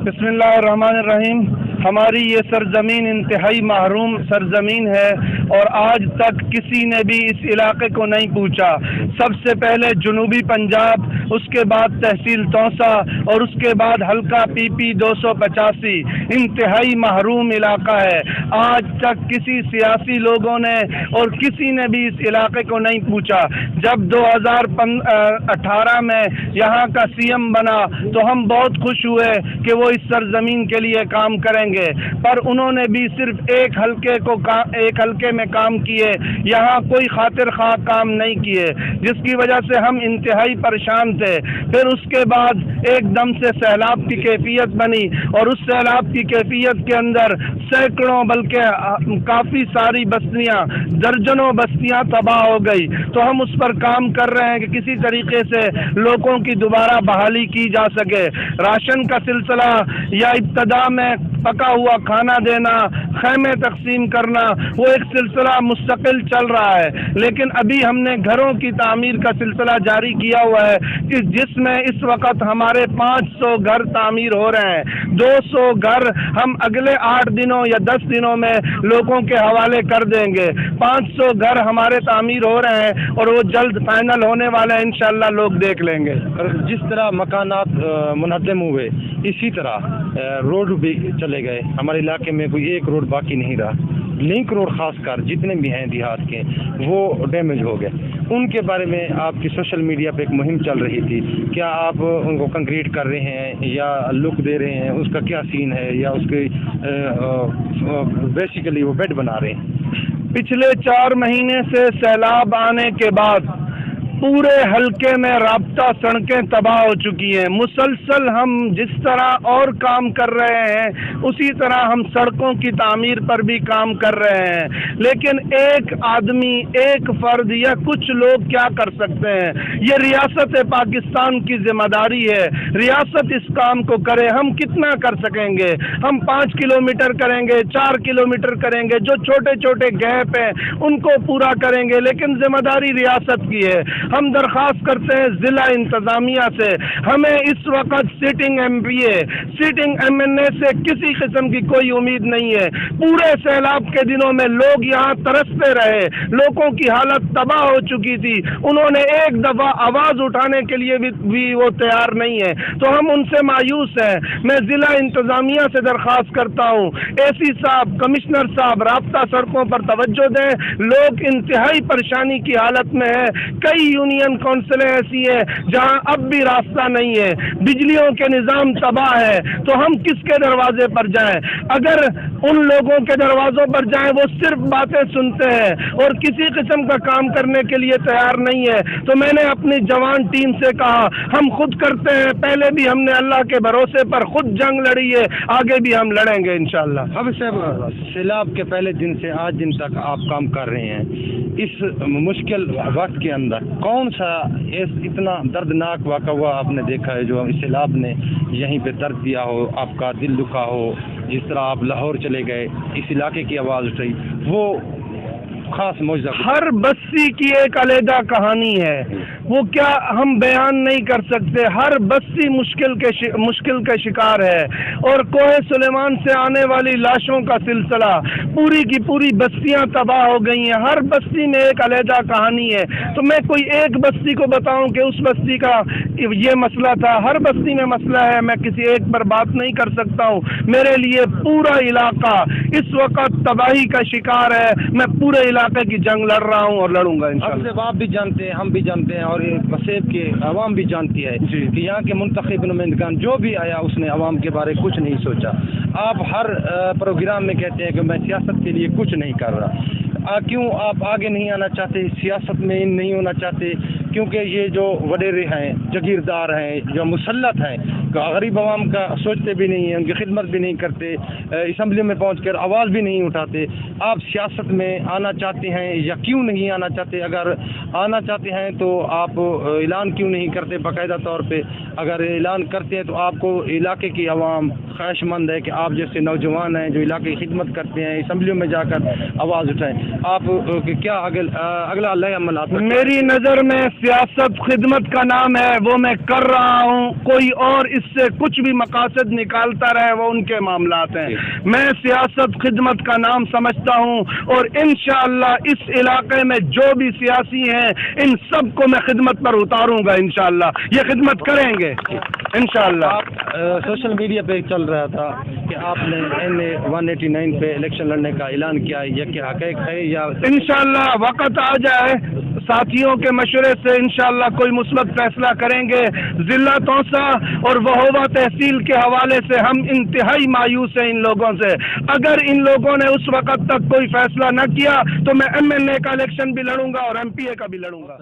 بسم اللہ الرحمن الرحیم. ہماری یہ سرزمین انتہائی محروم سرزمین ہے اور آج تک کسی نے بھی اس علاقے کو نہیں پوچھا. سب سے پہلے جنوبی پنجاب، اس کے بعد تحصیل توسا اور اس کے بعد حلقہ پی پی 285. انتہائی محروم علاقہ ہے. آج تک کسی سیاسی لوگوں نے اور کسی نے بھی اس علاقے کو نہیں پوچھا. جب 2018 میں یہاں کا سی ایم بنا تو ہم بہت خوش ہوئے کہ وہ اس سرزمین کے لیے کام کریں گے، پر انہوں نے بھی صرف ایک حلقے میں کام کیے، یہاں کوئی خاطر خواہ کام نہیں کیے، جس کی وجہ سے ہم انتہائی پریشان تھے. پھر اس کے بعد ایک دم سے سیلاب کی کیفیت بنی اور اس سیلاب کی کیفیت کے اندر سینکڑوں بلکہ کافی ساری بستیاں، درجنوں بستیاں تباہ ہو گئی. تو ہم اس پر کام کر رہے ہیں کہ کسی طریقے سے لوگوں کی دوبارہ بحالی کی جا سکے. راشن کا سلسلہ یا ابتدا میں پکا ہوا کھانا دینا، خیمے تقسیم کرنا، وہ ایک سلسلہ مستقل چل رہا ہے. لیکن ابھی ہم نے گھروں کی تعمیر کا سلسلہ جاری کیا ہوا ہے کہ جس میں اس وقت ہمارے 500 گھر تعمیر ہو رہے ہیں. 200 گھر ہم اگلے 8 دنوں یا 10 دنوں میں لوگوں کے حوالے کر دیں گے. 500 گھر ہمارے تعمیر ہو رہے ہیں اور وہ جلد فائنل ہونے والے ہیں، انشاءاللہ لوگ دیکھ لیں گے. جس طرح مکانات منہدم ہوئے اسی طرح روڈ بھی چلے گئے. ہمارے علاقے میں کوئی ایک روڈ باقی نہیں رہا. لنک روڈ خاص کر جتنے بھی ہیں دیہات کے وہ ڈیمیج ہو گئے. ان کے بارے میں آپ کی سوشل میڈیا پہ ایک مہم چل رہی تھی، کیا آپ ان کو کنکریٹ کر رہے ہیں یا لک دے رہے ہیں؟ اس کا کیا سین ہے یا اس کے بیسیکلی وہ بیڈ بنا رہے ہیں؟ پچھلے 4 مہینے سے سیلاب آنے کے بعد پورے حلقے میں رابطہ سڑکیں تباہ ہو چکی ہیں. مسلسل ہم جس طرح اور کام کر رہے ہیں اسی طرح ہم سڑکوں کی تعمیر پر بھی کام کر رہے ہیں. لیکن ایک آدمی، ایک فرد یا کچھ لوگ کیا کر سکتے ہیں؟ یہ ریاست پاکستان کی ذمہ داری ہے. ریاست اس کام کو کرے. ہم کتنا کر سکیں گے؟ ہم 5 کلومیٹر کریں گے، 4 کلومیٹر کریں گے، جو چھوٹے چھوٹے گیپ ہیں ان کو پورا کریں گے، لیکن ذمہ داری ریاست کی ہے. ہم درخواست کرتے ہیں ضلع انتظامیہ سے، ہمیں اس وقت سٹنگ ایم پی اے، سٹنگ ایم این اے سے کسی قسم کی کوئی امید نہیں ہے. پورے سیلاب کے دنوں میں لوگ یہاں ترستے رہے، لوگوں کی حالت تباہ ہو چکی تھی. انہوں نے ایک دفعہ آواز اٹھانے کے لیے بھی وہ تیار نہیں ہے. تو ہم ان سے مایوس ہیں. میں ضلع انتظامیہ سے درخواست کرتا ہوں، اے سی صاحب، کمشنر صاحب، رابطہ سڑکوں پر توجہ دیں. لوگ انتہائی پریشانی کی حالت میں ہیں. کئی یونین کونسلیں ایسی ہیں جہاں اب بھی راستہ نہیں ہے. بجلیوں کے نظام تباہ ہے. تو ہم کس کے دروازے پر جائیں؟ اگر ان لوگوں کے دروازوں پر جائیں وہ صرف باتیں سنتے ہیں اور کسی قسم کا کام کرنے کے لیے تیار نہیں ہے. تو میں نے اپنی جوان ٹیم سے کہا ہم خود کرتے ہیں. پہلے بھی ہم نے اللہ کے بھروسے پر خود جنگ لڑی ہے، آگے بھی ہم لڑیں گے انشاءاللہ. اب صاحب، سیلاب کے پہلے دن سے آج دن تک آپ کام کر رہے ہیں. اس مشکل وقت کے اندر کون سا اتنا دردناک واقعہ ہوا آپ نے دیکھا ہے جو اس سیلاب نے یہیں پہ درد دیا ہو، آپ کا دل دکھا ہو؟ جس طرح آپ لاہور چلے گئے، اس علاقے کی آواز اٹھی، وہ خاص معجزہ. ہر بستی کی ایک علیحدہ کہانی ہے، وہ کیا ہم بیان نہیں کر سکتے. ہر بستی مشکل کے شکار ہے. اور کوہ سلیمان سے آنے والی لاشوں کا سلسلہ، پوری کی پوری بستیاں تباہ ہو گئی ہیں. ہر بستی میں ایک علیحدہ کہانی ہے. تو میں کوئی ایک بستی کو بتاؤں کہ اس بستی کا یہ مسئلہ تھا؟ ہر بستی میں مسئلہ ہے. میں کسی ایک پر بات نہیں کر سکتا ہوں. میرے لیے پورا علاقہ اس وقت تباہی کا شکار ہے. میں پورے علاقے کی جنگ لڑ رہا ہوں اور لڑوں گا انشاءاللہ. آپ بھی جانتے ہیں، ہم بھی جانتے ہیں، اور مسیب کے عوام بھی جانتی ہے کہ یہاں کے منتخب نمائندگان جو بھی آیا اس نے عوام کے بارے کچھ نہیں سوچا. آپ ہر پروگرام میں کہتے ہیں کہ میں سیاست کے لیے کچھ نہیں کر رہا. کیوں آپ آگے نہیں آنا چاہتے، سیاست میں نہیں ہونا چاہتے؟ کیونکہ یہ جو وڈیرے ہیں، جگیردار ہیں، جو مسلط ہیں، غریب عوام کا سوچتے بھی نہیں ہیں، ان کی خدمت بھی نہیں کرتے، اسمبلی میں پہنچ کر آواز بھی نہیں اٹھاتے. آپ سیاست میں آنا چاہتے ہیں یا کیوں نہیں آنا چاہتے؟ اگر آنا چاہتے ہیں تو آپ اعلان کیوں نہیں کرتے باقاعدہ طور پہ؟ اگر اعلان کرتے ہیں تو آپ کو علاقے کی عوام، خواہش مند ہے کہ آپ جیسے نوجوان ہیں جو علاقے کی خدمت کرتے ہیں، اسمبلیوں میں جا کر آواز اٹھائیں، آپ کیا اگلا علیہ عمل آپ؟ میری نظر میں سیاست خدمت کا نام ہے، وہ میں کر رہا ہوں، کوئی اور اس سے کچھ بھی مقاصد نکالتا رہے وہ ان کے معاملات ہیں، میں سیاست خدمت کا نام سمجھتا ہوں، اور انشاءاللہ اس علاقے میں جو بھی سیاسی ہیں ان سب کو میں خدمت پر اتاروں گا، انشاءاللہ یہ خدمت کریں گے انشاءاللہ۔ آپ سوشل میڈیا پہ چل رہا تھا کہ آپ نے NA 189 پہ الیکشن لڑنے کا اعلان کیا ہے، یہ کیا حقیقت ہے یا؟ انشاءاللہ وقت آ جائے ساتھیوں کے مشورے سے انشاءاللہ کوئی مثبت فیصلہ کریں گے۔ ضلع توسا اور وہوبہ تحصیل کے حوالے سے ہم انتہائی مایوس ہیں ان لوگوں سے، اگر ان لوگوں نے اس وقت تک کوئی فیصلہ نہ کیا تو میں MLA کا الیکشن بھی لڑوں گا اور MPA کا بھی لڑوں گا۔